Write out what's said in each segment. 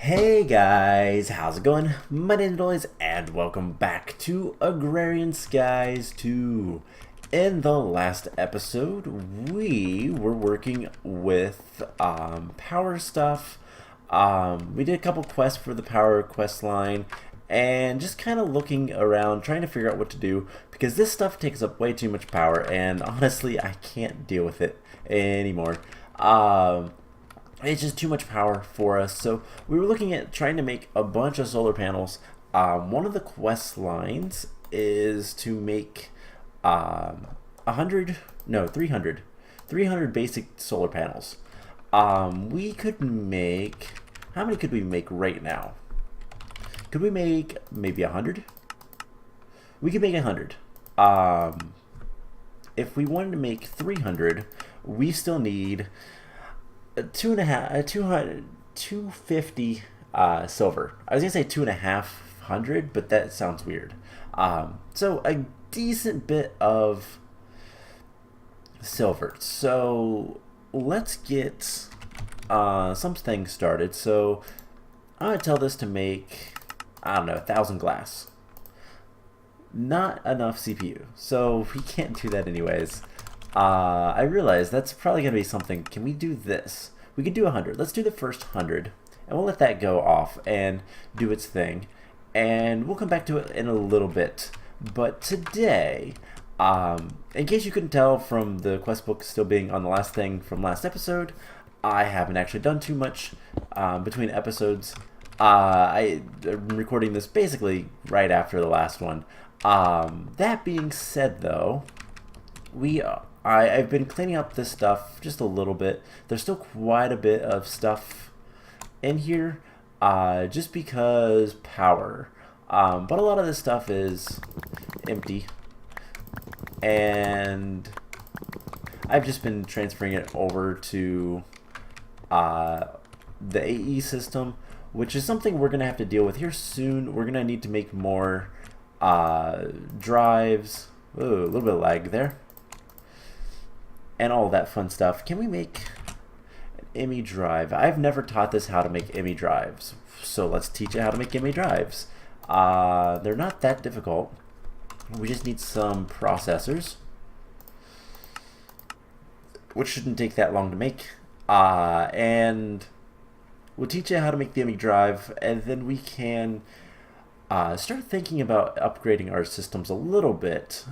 Hey guys, how's it going? My name is Noise and welcome back to Agrarian Skies 2. In the last episode, we were working with power stuff. We did a couple quests for the power quest line and just kind of looking around trying to figure out what to do because this stuff takes up way too much power and honestly I can't deal with it anymore. It's just too much power for us. So we were looking at trying to make a bunch of solar panels. One of the quest lines is to make 100, no, 300 basic solar panels. We could make, how many could we make right now? Could we make maybe 100? We could make 100. If we wanted to make 300, we still need 250 silver. I was gonna say 250, but that sounds weird. So a decent bit of silver. So let's get something started. So I'm gonna tell this to make, I don't know, 1,000 glass. Not enough CPU, so we can't do that anyways. I realize that's probably going to be something. Can we do this? We could do 100. Let's do the first 100, and we'll let that go off and do its thing. And we'll come back to it in a little bit. But today, in case you couldn't tell from the quest book still being on the last thing from last episode, I haven't actually done too much between episodes. I'm recording this basically right after the last one. That being said, though, I've been cleaning up this stuff just a little bit. There's still quite a bit of stuff in here, just because power. But a lot of this stuff is empty, and I've just been transferring it over to the AE system, which is something we're gonna have to deal with here soon. We're gonna need to make more drives. Ooh, a little bit of lag there. And all that fun stuff. Can we make an ME drive? I've never taught this how to make ME drives, so let's teach it how to make ME drives. They're not that difficult. We just need some processors, which shouldn't take that long to make. And we'll teach you how to make the ME drive, and then we can start thinking about upgrading our systems a little bit.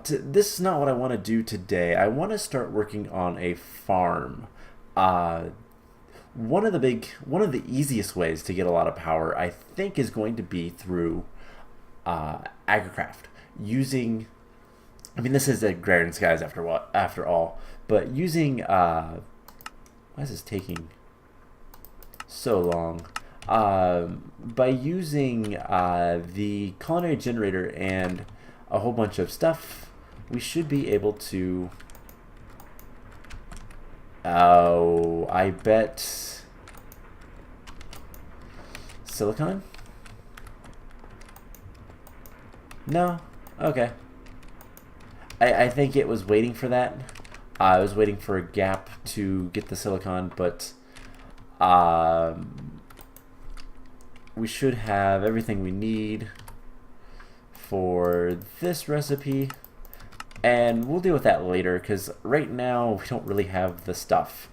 This is not what I want to do today. I want to start working on a farm. One of the easiest ways to get a lot of power, I think, is going to be through agriCraft. Using, I mean, this is Agrarian Skies after all, but using, why is this taking so long? By using the culinary generator and a whole bunch of stuff, we should be able to, oh, I bet silicon? No? Okay. I think it was waiting for that. I was waiting for a gap to get the silicon, but we should have everything we need for this recipe, and we'll deal with that later because right now we don't really have the stuff.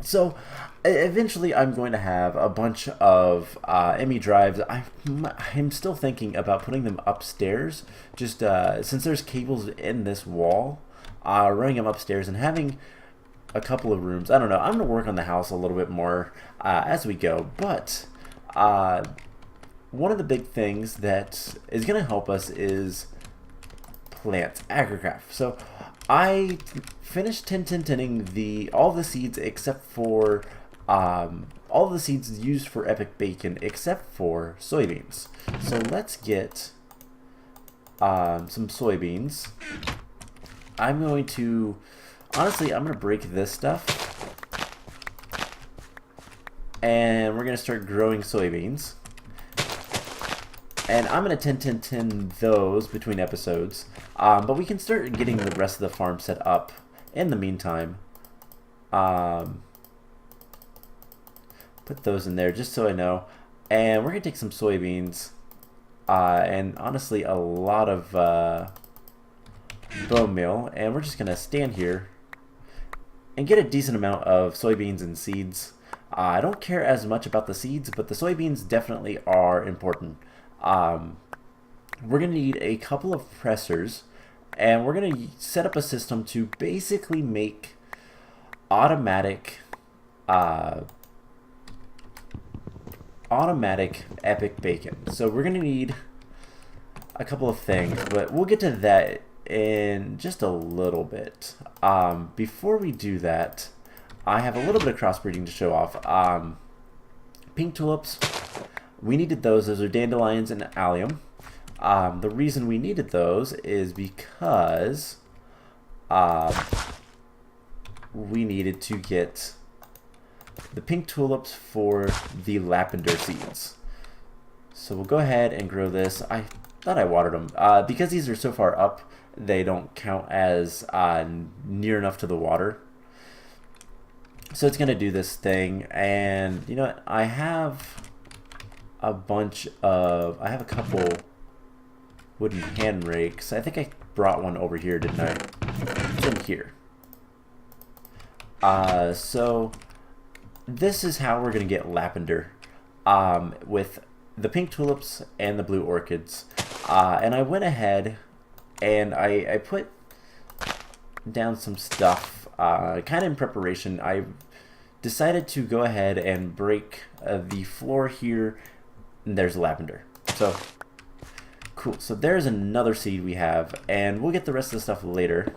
So eventually I'm going to have a bunch of ME drives. I'm still thinking about putting them upstairs, just since there's cables in this wall, running them upstairs and having a couple of rooms. I don't know. I'm going to work on the house a little bit more as we go, but one of the big things that is going to help us is plants, agriCraft. So I finished 10-10-10ing all the seeds except for all the seeds used for epic bacon except for soybeans. So let's get some soybeans. I'm going to, honestly, I'm going to break this stuff and we're going to start growing soybeans. And I'm going to 10-10-10 those between episodes. But we can start getting the rest of the farm set up in the meantime. Put those in there just so I know. And we're going to take some soybeans. And honestly, a lot of bone meal. And we're just going to stand here and get a decent amount of soybeans and seeds. I don't care as much about the seeds, but the soybeans definitely are important. We're going to need a couple of pressers, and we're going to set up a system to basically make automatic epic bacon. So we're going to need a couple of things, but we'll get to that in just a little bit. Before we do that, I have a little bit of crossbreeding to show off. Pink tulips, we needed those. Those are dandelions and allium. The reason we needed those is because we needed to get the pink tulips for the lavender seeds. So we'll go ahead and grow this. I thought I watered them. Because these are so far up, they don't count as near enough to the water. So it's going to do this thing. And you know what? I have a couple wooden hand rakes. I think I brought one over here, didn't I? It's in here. So this is how we're going to get lavender with the pink tulips and the blue orchids. And I went ahead and I put down some stuff kind of in preparation. I decided to go ahead and break the floor here, and there's lavender. So cool. So there's another seed we have, and we'll get the rest of the stuff later.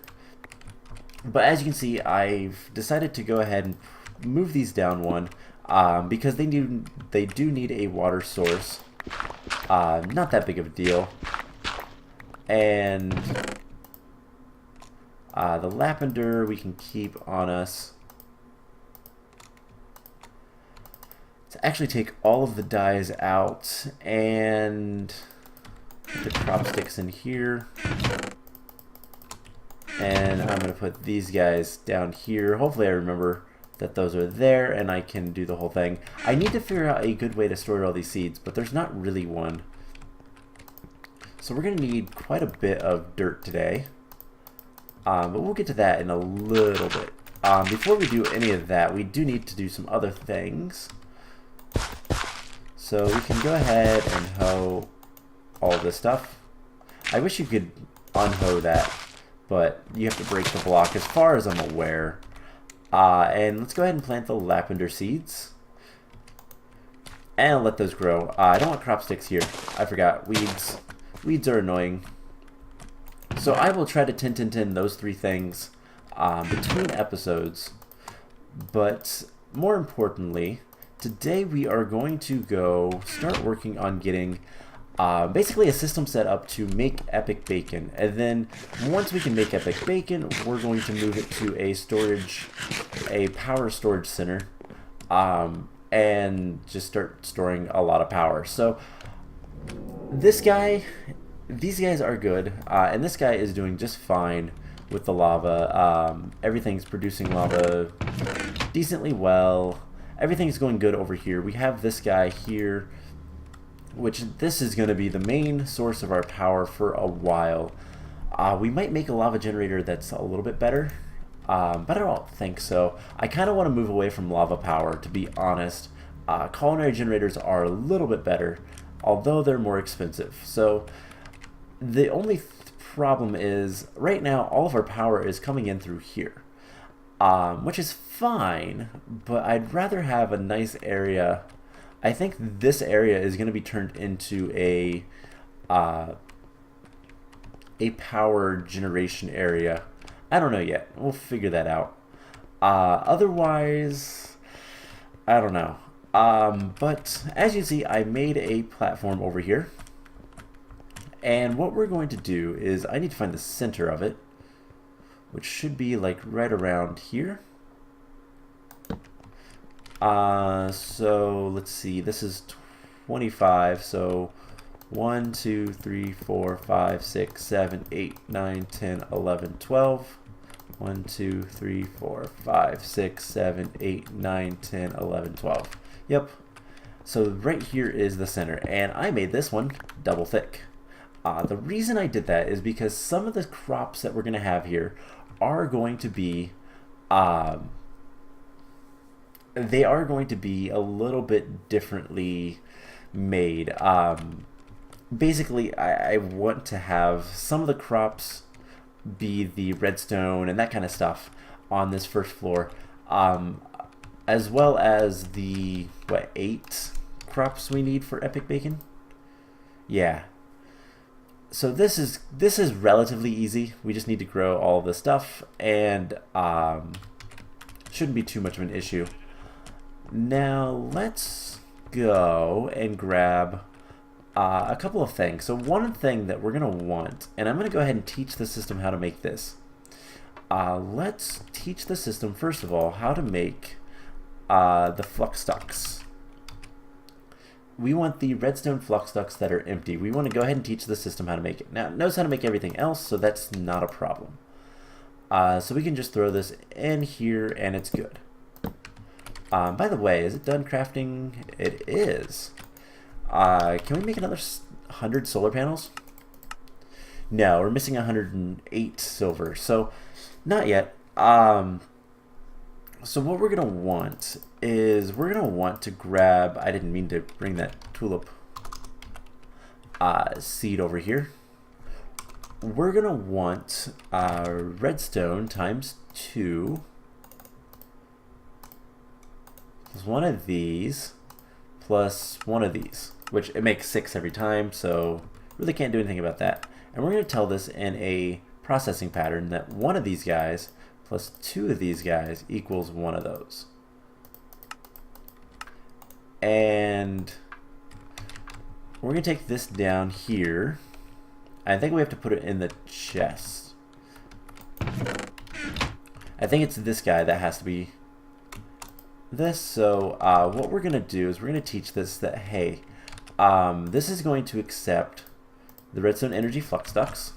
But as you can see, I've decided to go ahead and move these down one because they do need a water source. Not that big of a deal. And the lavender we can keep on us. To actually take all of the dyes out and put the crop sticks in here. And I'm going to put these guys down here. Hopefully I remember that those are there and I can do the whole thing. I need to figure out a good way to store all these seeds, but there's not really one. So we're going to need quite a bit of dirt today. But we'll get to that in a little bit. Before we do any of that, we do need to do some other things. So we can go ahead and hoe all this stuff. I wish you could unhoe that, but you have to break the block as far as I'm aware. And let's go ahead and plant the lavender seeds. And I'll let those grow. I don't want crop sticks here. I forgot. Weeds. Weeds are annoying. So I will try to tin those three things between episodes. But more importantly, today we are going to go start working on getting basically a system set up to make epic bacon. And then once we can make epic bacon, we're going to move it to a power storage center and just start storing a lot of power. So these guys are good, and this guy is doing just fine with the lava. Everything's producing lava decently well. Everything's going good over here. We have this guy here, which this is going to be the main source of our power for a while. We might make a lava generator that's a little bit better, but I don't think so. I kind of want to move away from lava power, to be honest. Culinary generators are a little bit better, although they're more expensive. So the only problem is, right now, all of our power is coming in through here, which is fine, but I'd rather have a nice area. I think this area is going to be turned into a power generation area. I don't know yet. We'll figure that out. Otherwise, I don't know. But as you see, I made a platform over here. And what we're going to do is, I need to find the center of it, which should be like right around here. So let's see, this is 25, so 1, 2, 3, 4, 5, 6, 7, 8, 9, 10, 11, 12. 1, 2, 3, 4, 5, 6, 7, 8, 9, 10, 11, 12. Yep. So right here is the center, and I made this one double thick. The reason I did that is because some of the crops that we're going to have here are going to be, they are going to be a little bit differently made. Basically, I want to have some of the crops be the redstone and that kind of stuff on this first floor, as well as the, what, 8 crops we need for epic bacon? Yeah. So this is relatively easy. We just need to grow all this stuff, and shouldn't be too much of an issue. Now let's go and grab a couple of things. So one thing that we're gonna want, and I'm gonna go ahead and teach the system how to make this. Let's teach the system first of all how to make the flux ducts. We want the redstone flux ducts that are empty. We want to go ahead and teach the system how to make it. Now, it knows how to make everything else, so that's not a problem. So we can just throw this in here, and it's good. By the way, is it done crafting? It is. Can we make another 100 solar panels? No, we're missing 108 silver, so not yet. So what we're going to want is we're going to want to grab, I didn't mean to bring that tulip seed over here. We're going to want redstone times 2 plus one of these plus one of these, which it makes 6 every time, so really can't do anything about that. And we're going to tell this in a processing pattern that one of these guys plus 2 of these guys equals one of those. And we're going to take this down here. I think we have to put it in the chest. I think it's this guy that has to be this. So what we're going to do is we're going to teach this that, hey, this is going to accept the redstone energy flux ducts,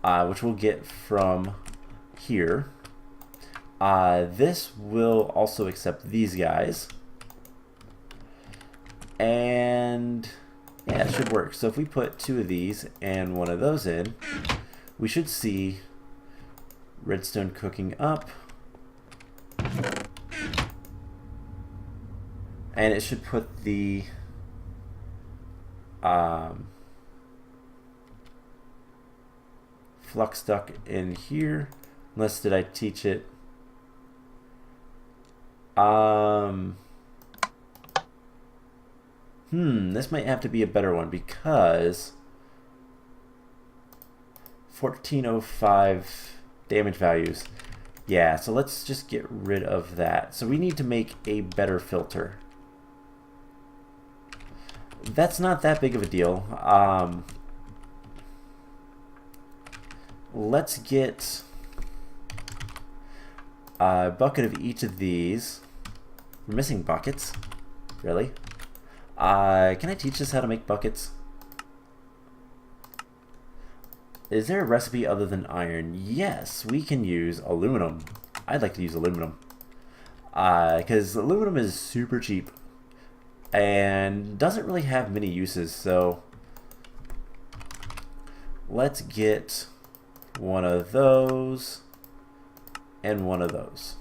which we'll get from here. This will also accept these guys, and yeah, it should work. So if we put 2 of these and 1 of those in, we should see redstone cooking up, and it should put the flux duct in here. Unless, did I teach it? This might have to be a better one because 1405 damage values. Yeah, so let's just get rid of that. So we need to make a better filter. That's not that big of a deal. Let's get a bucket of each of these. We're missing buckets. Really? Can I teach us how to make buckets? Is there a recipe other than iron? Yes, we can use aluminum. I'd like to use aluminum. Because aluminum is super cheap and doesn't really have many uses, so let's get one of those and one of those.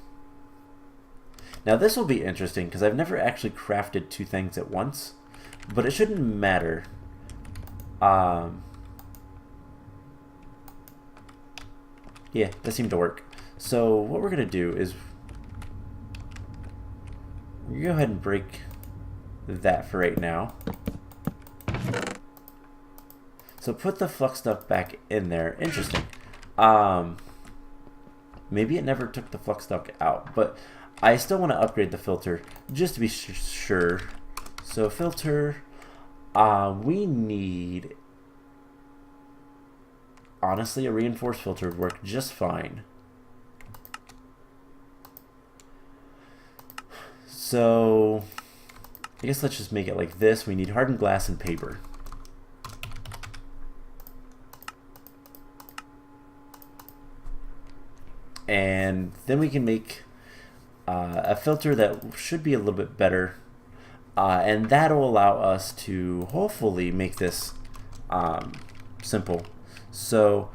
Now this will be interesting because I've never actually crafted 2 things at once, but it shouldn't matter. Yeah, that seemed to work. So what we're going to do is we're going to go ahead and break that for right now. So put the flux duct back in there. Interesting. Maybe it never took the flux duct out, but I still want to upgrade the filter just to be sure. So filter, we need, honestly, a reinforced filter would work just fine. So I guess let's just make it like this. We need hardened glass and paper. And then we can make a filter that should be a little bit better And that'll allow us to hopefully make this simple. So,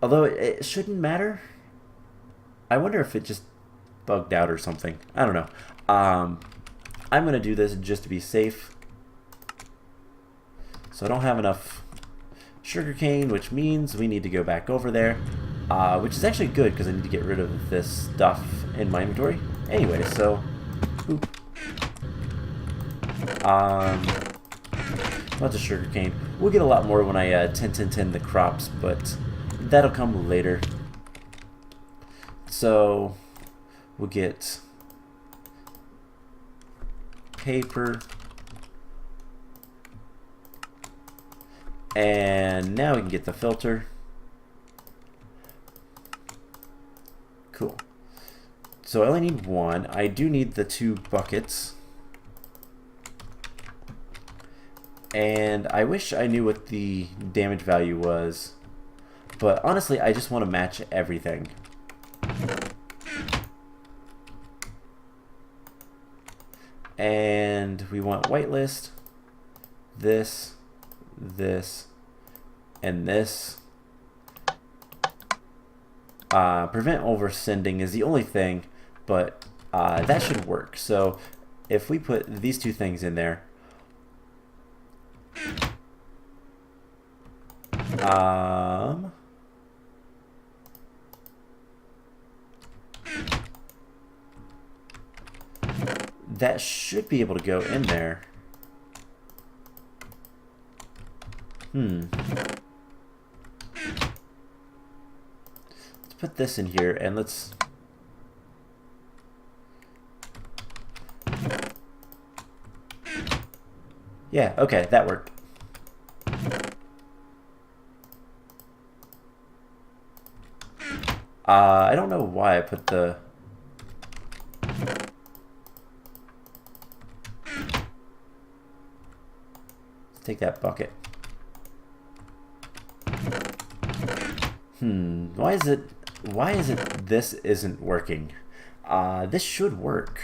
although it shouldn't matter, I wonder if it just bugged out or something. I don't know. I'm going to do this just to be safe. So I don't have enough sugarcane, which means we need to go back over there, which is actually good because I need to get rid of this stuff in my inventory. Anyway, so... Oop. Lots of sugarcane. We'll get a lot more when I 10 the crops, but that'll come later. So we'll get paper, and now we can get the filter. Cool. So I only need one. I do need the 2 buckets. And I wish I knew what the damage value was, but honestly I just want to match everything. And we want whitelist, this, and this. Prevent oversending is the only thing, but that should work. So if we put these 2 things in there, that should be able to go in there. Let's put this in here and let's... Yeah, okay, that worked. I don't know why I put the... Let's take that bucket. Why is it this isn't working? This should work.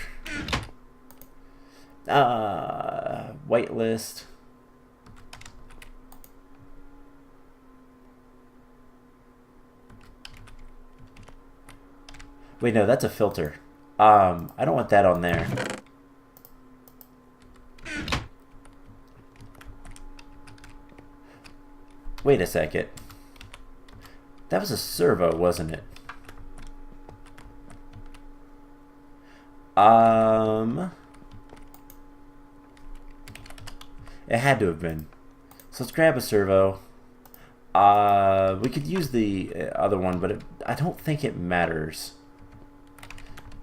Whitelist. Wait, no, that's a filter. I don't want that on there. Wait a second. That was a servo, wasn't it? It had to have been. So let's grab a servo. We could use the other one, but I don't think it matters.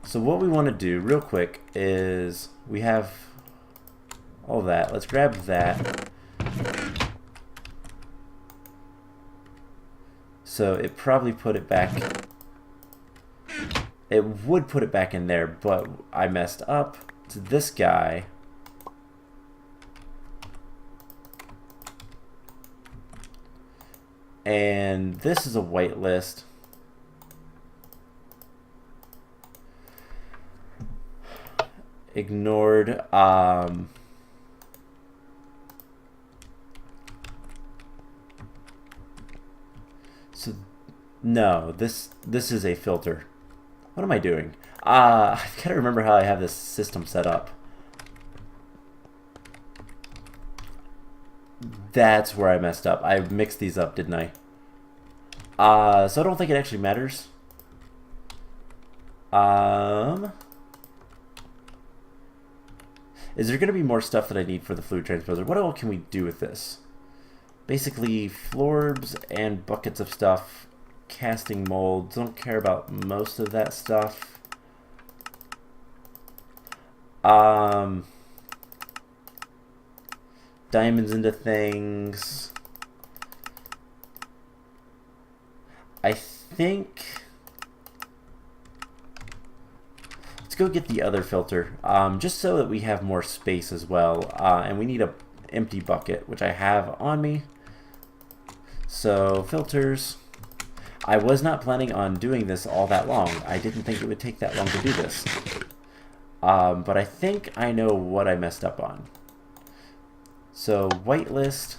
So what we want to do real quick is we have all that. Let's grab that. So it probably put it back. It would put it back in there, but I messed up to this guy. And this is a whitelist. Ignored. So no, this is a filter. What am I doing? I've got to remember how I have this system set up. That's where I messed up. I mixed these up, didn't I? So I don't think it actually matters. Is there going to be more stuff that I need for the fluid transposer? What all can we do with this? Basically, florbs and buckets of stuff. Casting molds. Don't care about most of that stuff. Diamonds into things. I think... Let's go get the other filter, just so that we have more space as well. And we need a empty bucket, which I have on me. So, filters. I was not planning on doing this all that long. I didn't think it would take that long to do this. But I think I know what I messed up on. So whitelist,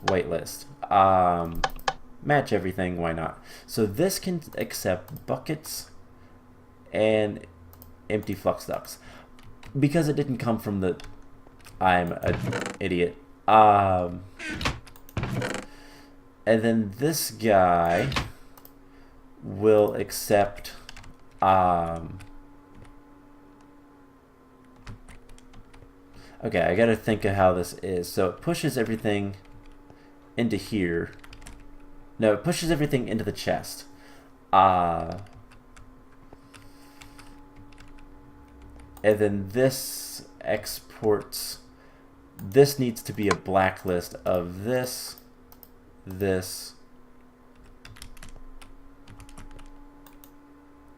whitelist. Match everything, why not? So this can accept buckets and empty flux ducts. Because it didn't come from the... I'm an idiot. And then this guy will accept... Okay, I gotta think of how this is. So it pushes everything into here. No, it pushes everything into the chest. And then this exports... This needs to be a blacklist of this, this,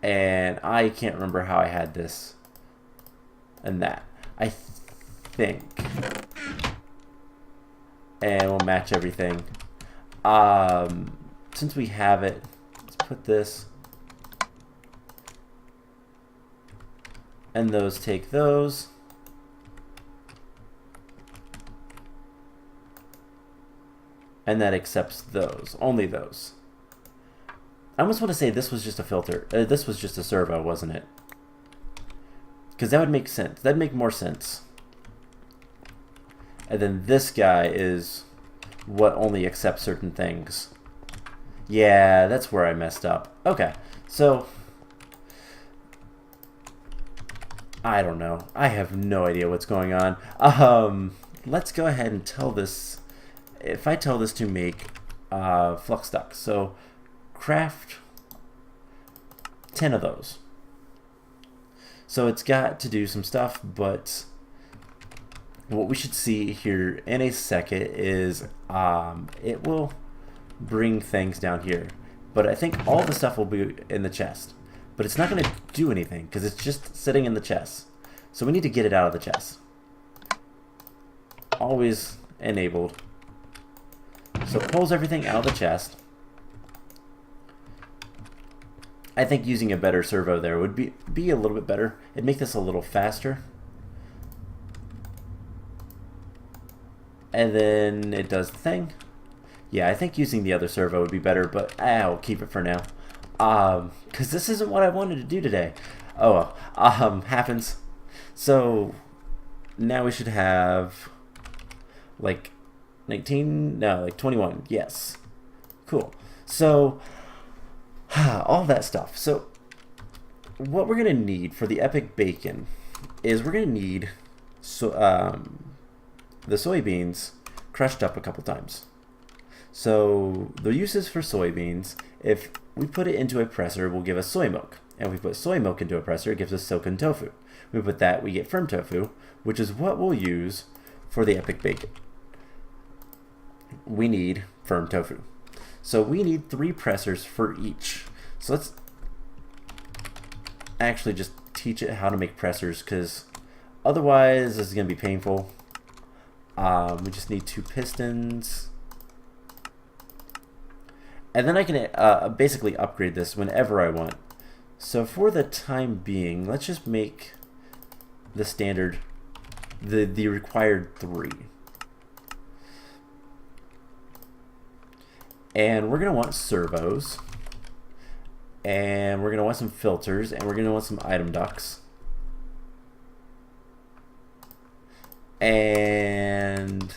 and I can't remember how I had this and that. I think. And we'll match everything. Since we have it, let's put this. And those take those. And that accepts those. Only those. I almost want to say this was just a filter. This was just a servo, wasn't it? Because that would make sense. That'd make more sense. And then this guy is what only accepts certain things. Yeah, that's where I messed up. Okay, so... I don't know. I have no idea what's going on. Let's go ahead and tell this... If I tell this to make flux ducts, so craft 10 of those. So it's got to do some stuff, but what we should see here in a second is it will bring things down here. But I think all the stuff will be in the chest. But it's not going to do anything because it's just sitting in the chest. So we need to get it out of the chest. Always enabled. So it pulls everything out of the chest. I think using a better servo there would be a little bit better. It'd make this a little faster. And then it does the thing. Yeah, I think using the other servo would be better, but I'll keep it for now. Because this isn't what I wanted to do today. Oh well, happens. So now we should have like 19, no, like 21, yes. Cool. So, all that stuff. So, what we're going to need for the epic bacon is we're going to need the soybeans crushed up a couple times. So, the uses for soybeans, if we put it into a presser, will give us soy milk. And if we put soy milk into a presser, it gives us silken tofu. We put that, we get firm tofu, which is what we'll use for the epic bacon. We need firm tofu. So we need 3 pressers for each. So let's actually just teach it how to make pressers, because otherwise this is going to be painful. We just need 2 pistons. And then I can basically upgrade this whenever I want. So for the time being, let's just make the standard, the required 3. And we're going to want servos, and we're going to want some filters, and we're going to want some item ducts. And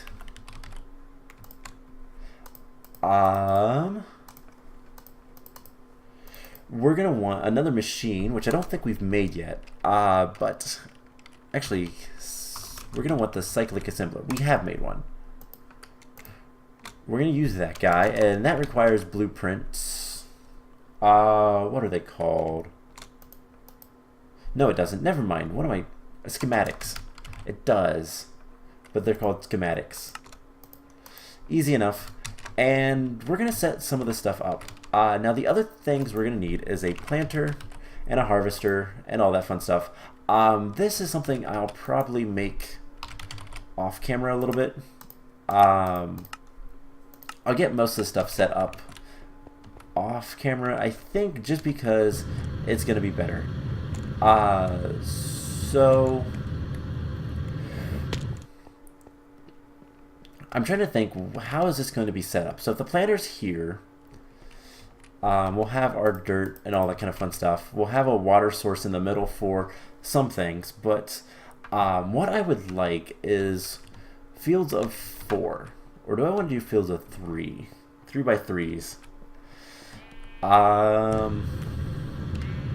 we're going to want another machine, which I don't think we've made yet, but actually we're going to want the cyclic assembler. We have made one. We're going to use that guy, and that requires blueprints. What are they called? No, it doesn't. Never mind. What am I? Schematics. It does, but they're called schematics. Easy enough. And we're going to set some of this stuff up. Now, the other things we're going to need is a planter and a harvester and all that fun stuff. This is something I'll probably make off camera a little bit. I'll get most of the stuff set up off camera, I think, just because it's going to be better. So I'm trying to think, how is this going to be set up? So if the planter's here, we'll have our dirt and all that kind of fun stuff. We'll have a water source in the middle for some things, but what I would like is fields of 4. Or do I want to do fields of 3? 3 by 3s. I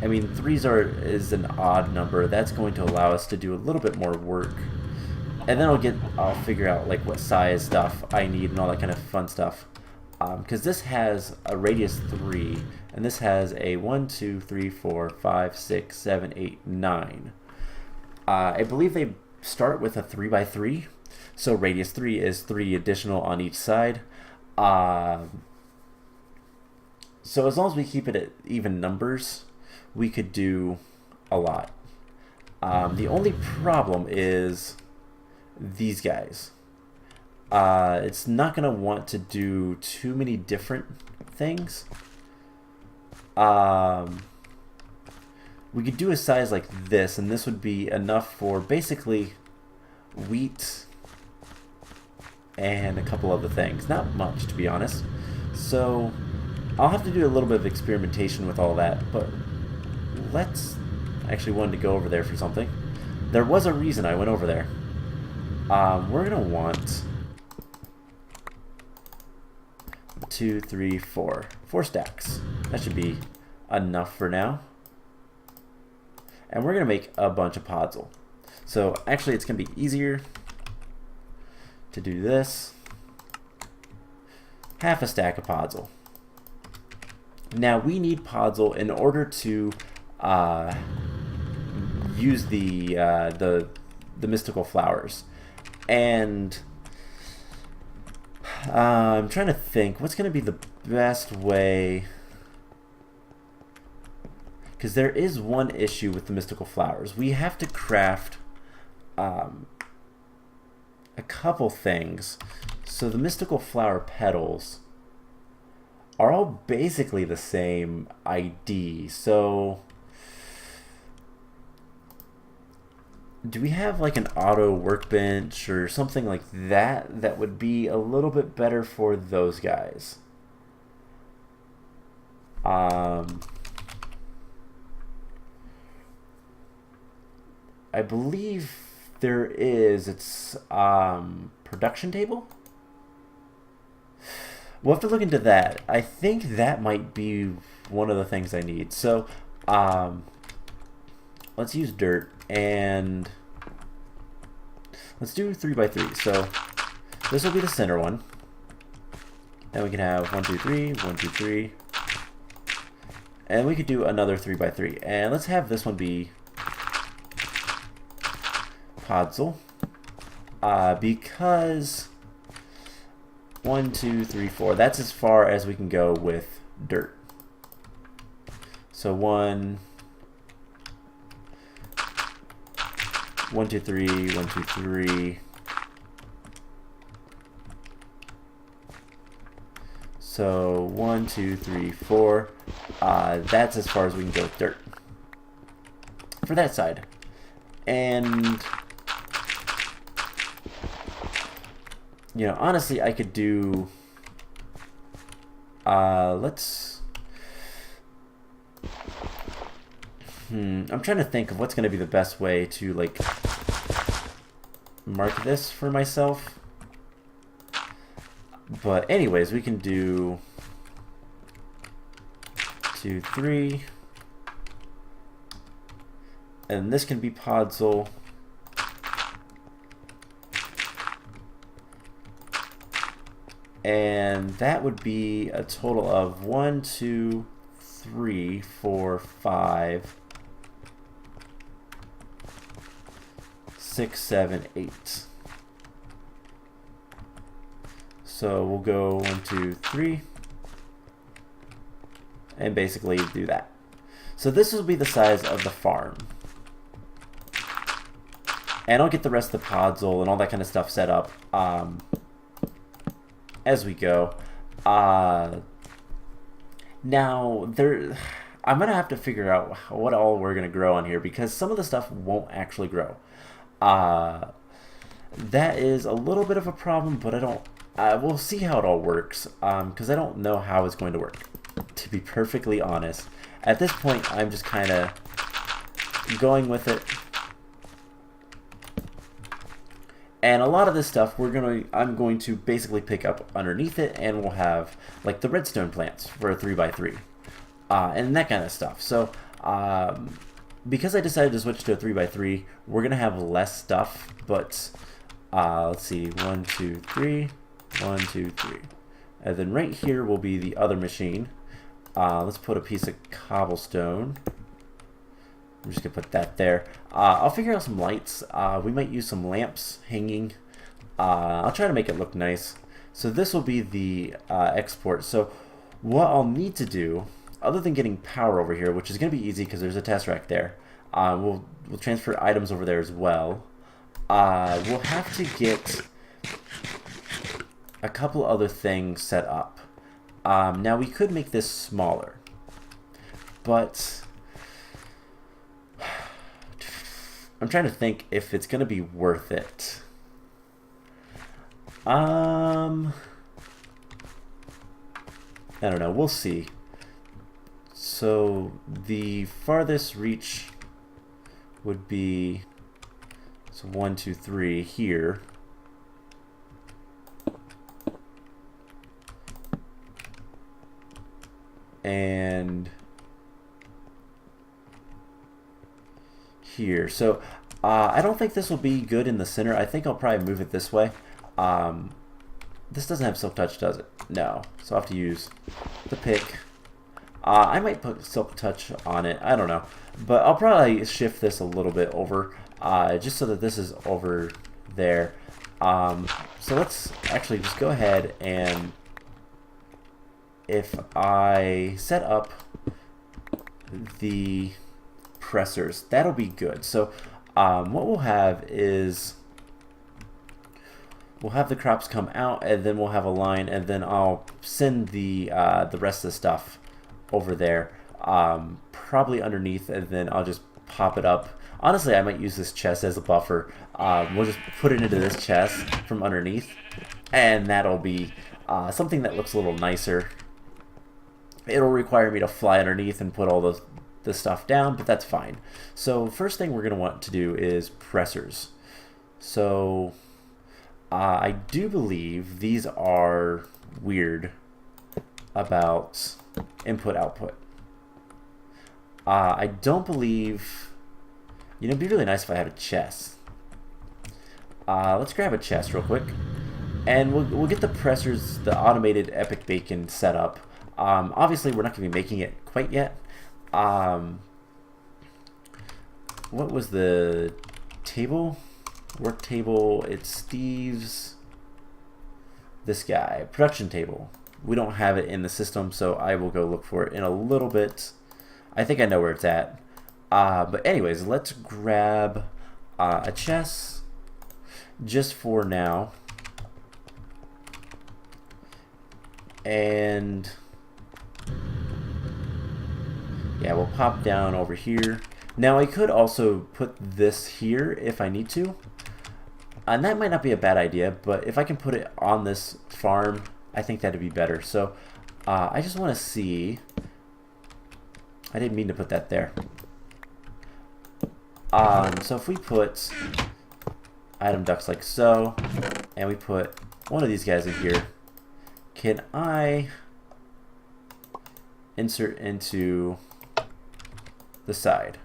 mean, 3s is an odd number. That's going to allow us to do a little bit more work. And then I'll figure out like what size stuff I need and all that kind of fun stuff. Because this has a radius 3, and this has a 1, 2, 3, 4, 5, 6, 7, 8, 9. I believe they start with a 3 by 3, so radius 3 is 3 additional on each side. So as long as we keep it at even numbers, we could do a lot. The only problem is these guys. It's not going to want to do too many different things. We could do a size like this, and this would be enough for basically wheat and a couple other things. Not much, to be honest. So I'll have to do a little bit of experimentation with all that, but let's... I actually wanted to go over there for something. There was a reason I went over there. We're going to want 2, 3, 4. 4 stacks. That should be enough for now. And we're going to make a bunch of podzol. So actually it's going to be easier to do this. Half a stack of podzol. Now we need podzol in order to use the mystical flowers. And I'm trying to think what's going to be the best way, because there is one issue with the mystical flowers. We have to craft a couple things. So the mystical flower petals are all basically the same ID. So do we have like an auto workbench or something like that that would be a little bit better for those guys? I believe there is. It's production table. We'll have to look into that. I think that might be one of the things I need. So let's use dirt. And let's do 3 by 3. So this will be the center one. Then we can have 1, 2, 3, 1, 2, 3. And we could do another 3 by 3. And let's have this one be podzol. Because 1, 2, 3, 4. That's as far as we can go with dirt. So 1, 1, 2, 3, 1, 2, 3. So 1, 2, 3, 4. That's as far as we can go with dirt for that side. And you know, honestly, I could do. I'm trying to think of what's going to be the best way to like mark this for myself. But anyways, we can do 2, 3. And this can be podzol. And that would be a total of 1, 2, 3, 4, 5, 6, 7, 8. So we'll go 1, 2, 3, and basically do that. So this will be the size of the farm. And I'll get the rest of the podzol and all that kind of stuff set up as we go. Now, I'm gonna have to figure out what all we're gonna grow on here because some of the stuff won't actually grow. Uh, that is a little bit of a problem, but I don't. We'll see how it all works because I don't know how it's going to work. To be perfectly honest, at this point, I'm just kind of going with it. And a lot of this stuff I'm going to basically pick up underneath it, and we'll have like the redstone plants for a 3x3, and that kind of stuff. So because I decided to switch to a 3x3, we're gonna have less stuff. But let's see, 1, 2, 3, 1, 2, 3, and then right here will be the other machine. Let's put a piece of cobblestone. I'm just gonna put that there. I'll figure out some lights. We might use some lamps hanging. I'll try to make it look nice. So this will be the export. So what I'll need to do, other than getting power over here, which is gonna be easy because there's a tesseract there. We'll transfer items over there as well. We'll have to get a couple other things set up. Now we could make this smaller, but I'm trying to think if it's gonna be worth it. I don't know. We'll see. So the farthest reach would be 1, 2, 3 here. And here. So I don't think this will be good in the center. I think I'll probably move it this way. This doesn't have silk touch, does it? No. So I'll have to use the pick. I might put silk touch on it. I don't know. But I'll probably shift this a little bit over just so that this is over there. So let's actually just go ahead and if I set up the pressers, that'll be good. So what we'll have is we'll have the crops come out, and then we'll have a line, and then I'll send the rest of the stuff over there, probably underneath, and then I'll just pop it up. Honestly, I might use this chest as a buffer. We'll just put it into this chest from underneath, and that'll be something that looks a little nicer. It'll require me to fly underneath and put all the stuff down, but that's fine. So first thing we're going to want to do is pressers. So I do believe these are weird about input output. I don't believe, you know, it'd be really nice if I had a chest. Let's grab a chest real quick, and we'll get the pressers, the automated epic bacon set up. Obviously we're not going to be making it quite yet. What was the table? Work table, it's Steve's, this guy, production table. We don't have it in the system, so I will go look for it in a little bit. I think I know where it's at. But anyways, let's grab a chest just for now. And yeah, we'll pop down over here. Now I could also put this here if I need to. And that might not be a bad idea, but if I can put it on this farm, I think that'd be better. So I just want to see. I didn't mean to put that there. So if we put item ducts like so, and we put one of these guys in here, can I insert into the side?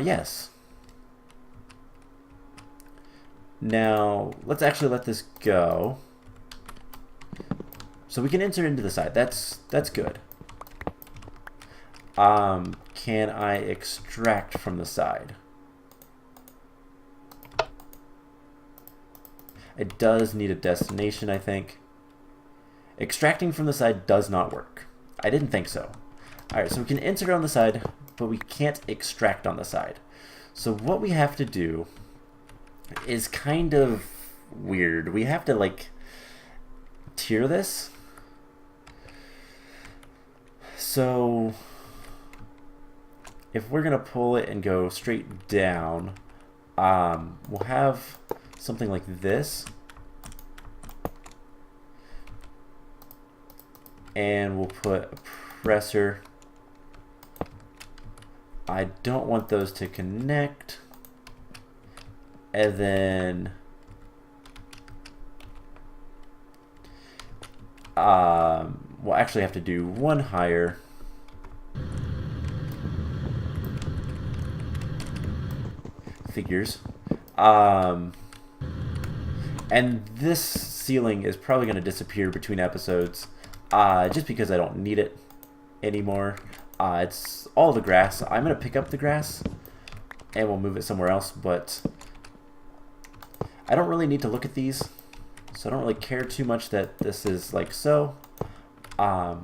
Yes. Now let's actually let this go. So we can insert into the side. That's good. Can I extract from the side? It does need a destination, I think. Extracting from the side does not work. I didn't think so. Alright, so we can insert on the side, but we can't extract on the side. So what we have to do is kind of weird. We have to like tier this. So if we're gonna pull it and go straight down, we'll have something like this, and we'll put a presser. I don't want those to connect, and then we'll actually have to do one higher. Figures. And this ceiling is probably going to disappear between episodes, just because I don't need it anymore. It's all the grass. I'm going to pick up the grass and we'll move it somewhere else, but I don't really need to look at these, so I don't really care too much that this is like so. And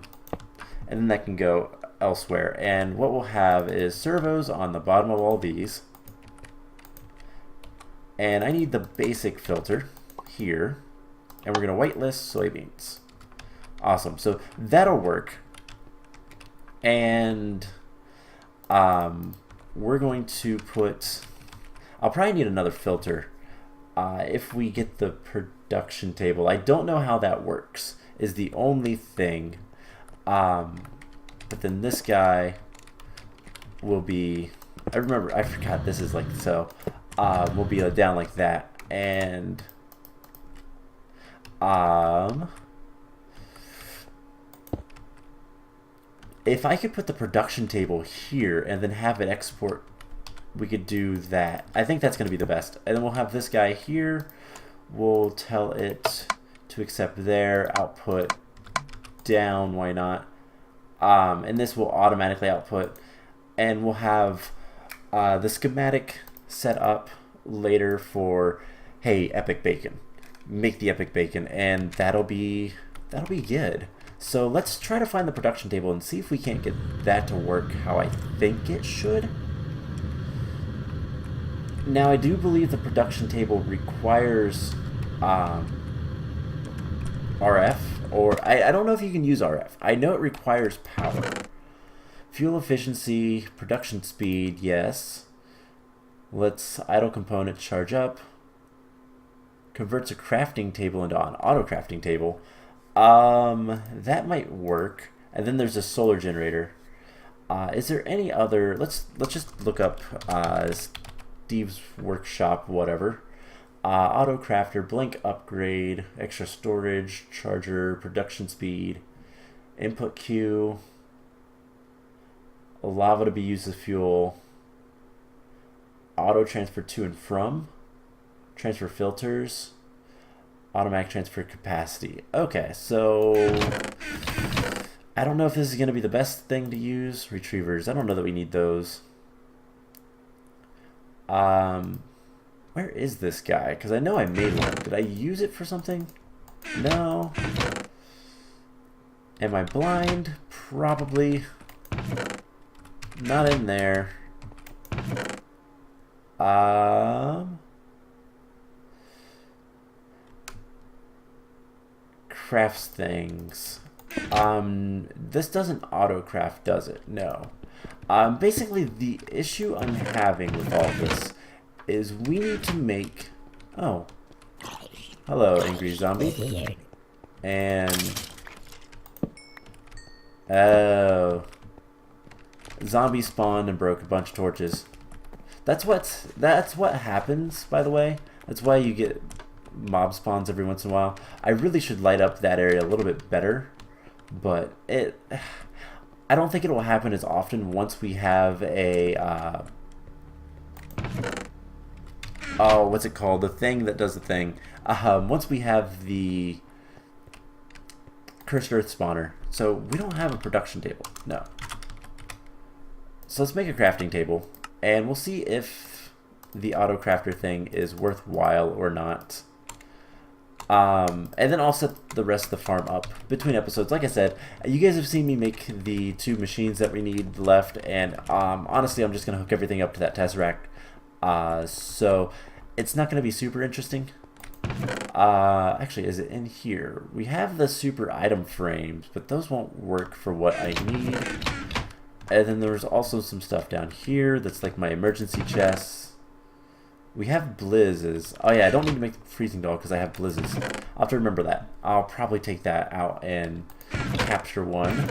then that can go elsewhere. And what we'll have is servos on the bottom of all these. And I need the basic filter here, and we're going to whitelist soybeans. Awesome. So that'll work. And we're going to put, I'll probably need another filter if we get the production table. I don't know how that works, is the only thing. But then this guy will be, I forgot this is like so. Will be down like that, and if I could put the production table here and then have it export, we could do that. I think that's going to be the best. And then we'll have this guy here. We'll tell it to accept their output down. Why not? And this will automatically output, and we'll have the schematic set up later for, hey, epic bacon, make the epic bacon, and that'll be good. So let's try to find the production table and see if we can't get that to work how I think it should. Now I do believe the production table requires RF, or I don't know if you can use RF. I know it requires power. Fuel efficiency, production speed, yes. Let's idle component charge up. Converts a crafting table into an auto crafting table. That might work. And then there's a solar generator. Is there any other? Let's just look up Steve's workshop, whatever. Auto crafter, blink upgrade, extra storage, charger, production speed, input queue, lava to be used as fuel. Auto transfer to and from, transfer filters, automatic transfer capacity. Okay, so I don't know if this is going to be the best thing to use. Retrievers, I don't know that we need those. Where is this guy? Because I know I made one. Did I use it for something? No. Am I blind? Probably. Not in there. Crafts things. This doesn't auto craft, does it? No. Basically the issue I'm having with all this is we need to make, oh, hello angry zombie. And oh, zombie spawned and broke a bunch of torches. That's what happens, by the way. That's why you get mob spawns every once in a while. I really should light up that area a little bit better, but I don't think it will happen as often once we have a oh, what's it called? The thing that does the thing. Once we have the cursed earth spawner. So we don't have a production table. No. So let's make a crafting table. And we'll see if the auto crafter thing is worthwhile or not. And then I'll set the rest of the farm up between episodes. Like I said, you guys have seen me make the 2 machines that we need left, and honestly, I'm just going to hook everything up to that Tesseract. So it's not going to be super interesting, Actually, is it in here? We have the super item frames, but those won't work for what I need. And then there's also some stuff down here that's like my emergency chests. We have blizzes. Oh yeah, I don't need to make the freezing doll because I have blizzes. I'll have to remember that. I'll probably take that out and capture one.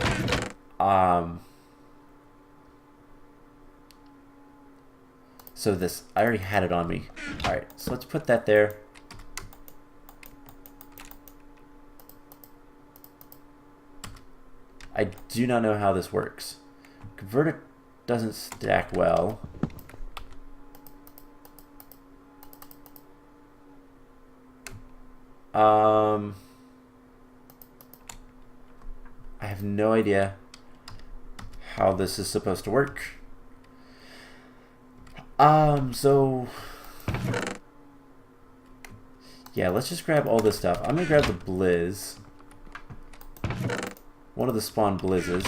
So this, I already had it on me. Alright, so let's put that there. I do not know how this works. Converter doesn't stack well. I have no idea how this is supposed to work. So yeah, let's just grab all this stuff. I'm gonna grab the blizz. One of the spawn blizzes.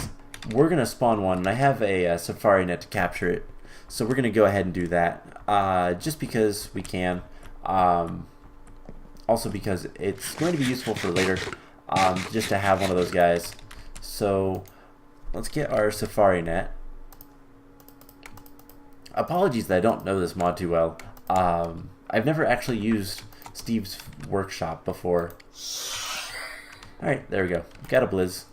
We're gonna spawn one, and I have a safari net to capture it. So we're gonna go ahead and do that, just because we can. Also because it's going to be useful for later, just to have one of those guys. So let's get our safari net. Apologies that I don't know this mod too well. I've never actually used Steve's workshop before. Alright, there we go. Got a blizz.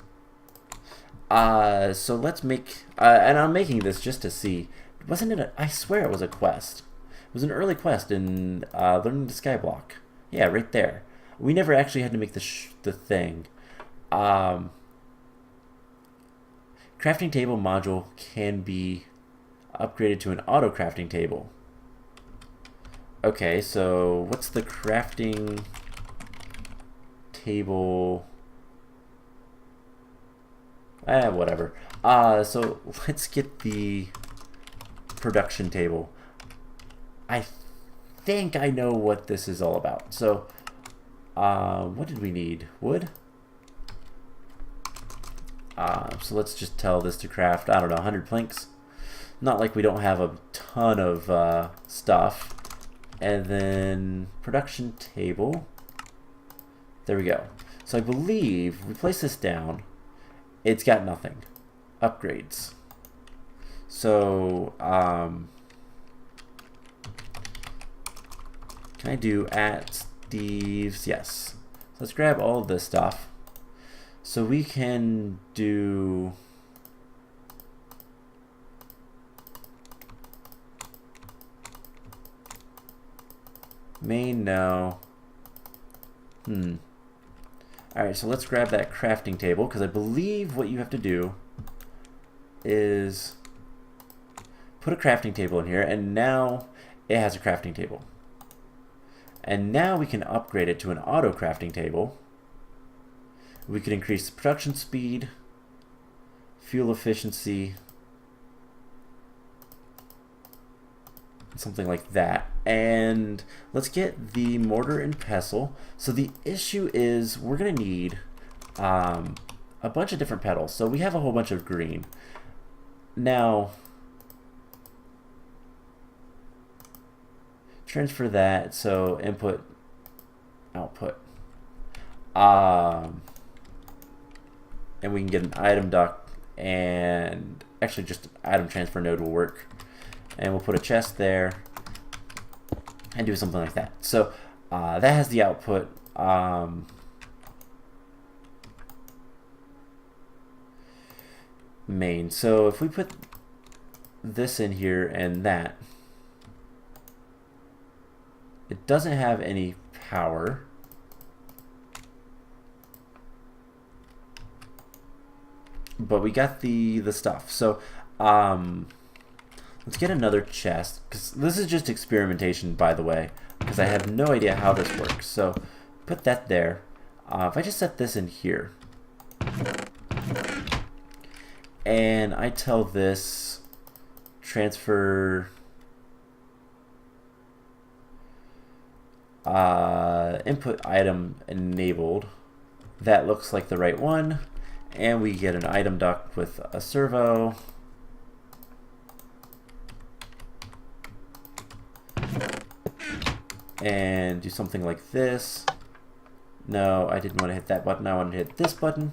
So let's make, and I'm making this just to see. Wasn't it I swear it was a quest. It was an early quest in learning the skyblock. Yeah, right there. We never actually had to make the thing. Crafting table module can be upgraded to an auto crafting table. Okay, so what's the crafting table? Whatever. So let's get the production table. I think I know what this is all about. So, what did we need? Wood? So let's just tell this to craft, I don't know, 100 planks. Not like we don't have a ton of stuff. And then production table. There we go. So I believe we place this down. It's got nothing. Upgrades. So, can I do at Steve's? Yes. So let's grab all of this stuff. So we can do main, no. Alright, so let's grab that crafting table, because I believe what you have to do is put a crafting table in here, and now it has a crafting table. And now we can upgrade it to an auto crafting table. We can increase the production speed, fuel efficiency, something like that. And let's get the mortar and pestle. So the issue is we're gonna need a bunch of different petals. So we have a whole bunch of green. Now transfer that, so input, output, and we can get an item duct, and actually just an item transfer node will work. And we'll put a chest there and do something like that. So that has the output. Main. So if we put this in here and that, it doesn't have any power. But we got the stuff. So let's get another chest, because this is just experimentation, by the way, because I have no idea how this works. So put that there. If I just set this in here, and I tell this transfer input item enabled, that looks like the right one, and we get an item duct with a servo. and do something like this. No, I didn't want to hit that button. I wanted to hit this button.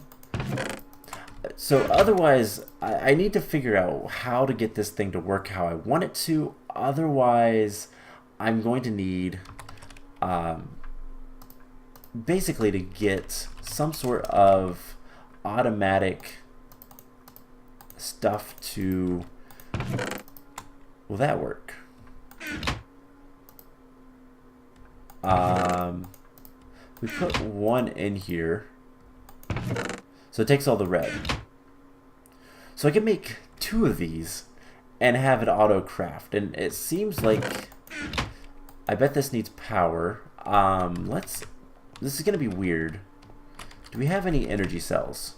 So otherwise, I need to figure out how to get this thing to work how I want it to. Otherwise, I'm going to need basically to get some sort of automatic stuff to... Will that work? We put one in here, so it takes all the red. So I can make 2 of these and have it auto craft, and it seems like I bet this needs power. This is gonna be weird. Do we have any energy cells?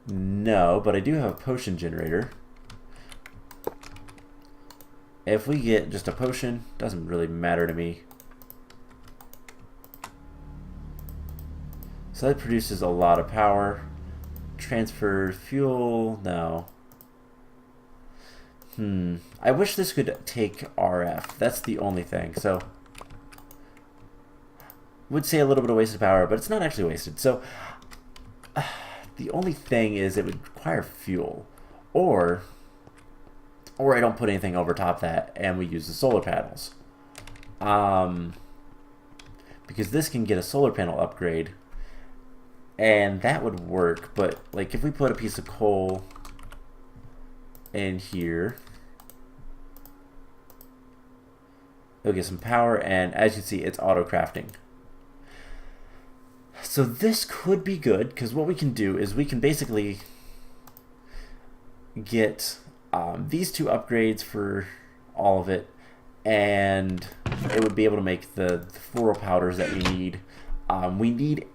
No, but I do have a potion generator. If we get just a potion, doesn't really matter to me. So that produces a lot of power. Transfer fuel, no. I wish this could take RF. That's the only thing. So, would say a little bit of wasted power, but it's not actually wasted. So, the only thing is it would require fuel. Or I don't put anything over top that and we use the solar panels. Because this can get a solar panel upgrade. And that would work, but like if we put a piece of coal in here, it'll get some power, and as you see, it's auto crafting. So this could be good, because what we can do is we can basically get these 2 upgrades for all of it, and it would be able to make the fluoro powders that we need. We need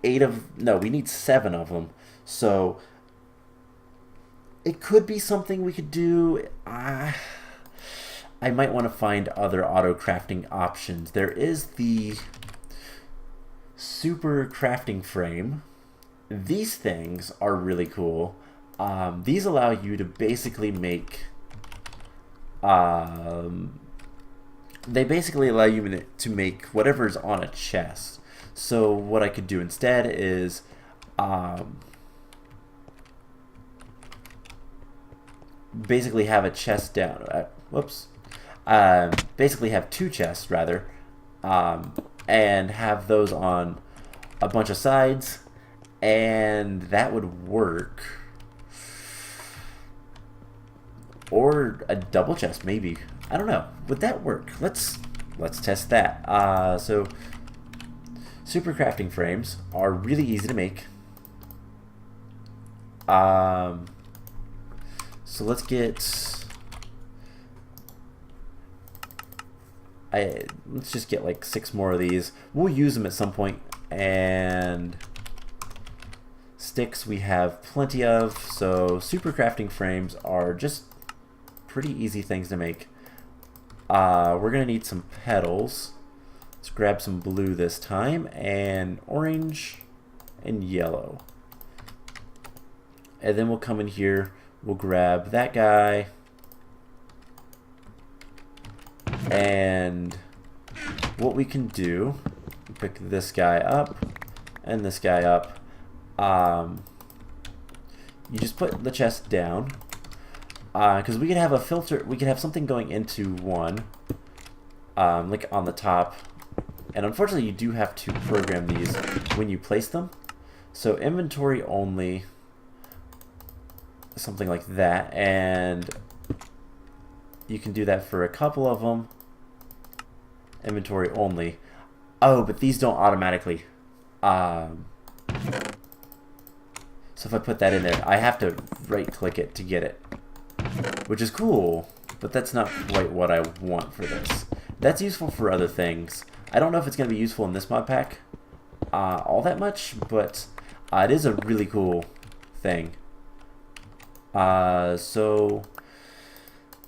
7 of them. So it could be something we could do. I might want to find other auto crafting options. There is the super crafting frame. These things are really cool. These allow you to basically make they basically allow you to make whatever's on a chest. So what I could do instead is basically have a chest down. Basically have 2 chests rather, and have those on a bunch of sides, and that would work. Or a double chest maybe. I don't know. Would that work? Let's test that. So super crafting frames are really easy to make. So let's get... let's just get like 6 more of these. We'll use them at some point. And sticks we have plenty of. So super crafting frames are just pretty easy things to make. We're going to need some petals. Let's grab some blue this time, and orange and yellow. And then we'll come in here, we'll grab that guy, and what we can do, pick this guy up and this guy up. You just put the chest down, because we can have a filter, we can have something going into one, like on the top. And unfortunately, you do have to program these when you place them. So inventory only, something like that. And you can do that for a couple of them. Inventory only. Oh, but these don't automatically. So if I put that in there, I have to right-click it to get it. Which is cool, but that's not quite what I want for this. That's useful for other things. I don't know if it's going to be useful in this mod pack all that much, but it is a really cool thing. So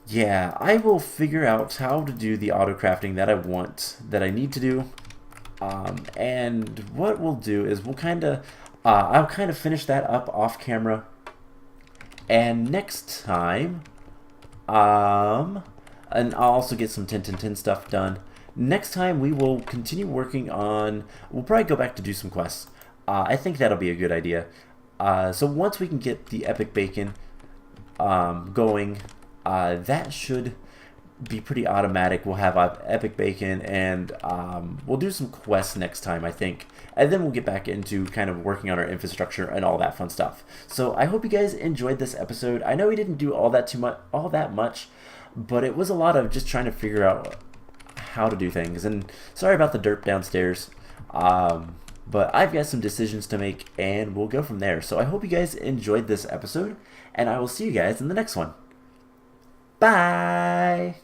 yeah, I will figure out how to do the auto crafting that I want, that I need to do. And what we'll do is we'll I'll kind of finish that up off camera. And next time, and I'll also get some 10-10-10 stuff done. next time we will continue working on, we'll probably go back to do some quests. I think that'll be a good idea. So once we can get the epic bacon going, that should be pretty automatic. We'll have epic bacon, and we'll do some quests next time, I think, and then we'll get back into kind of working on our infrastructure and all that fun stuff. So I hope you guys enjoyed this episode. I know we didn't do all that much, but it was a lot of just trying to figure out how to do things. And sorry about the derp downstairs, but I've got some decisions to make, and we'll go from there. So I hope you guys enjoyed this episode, and I will see you guys in the next one. Bye!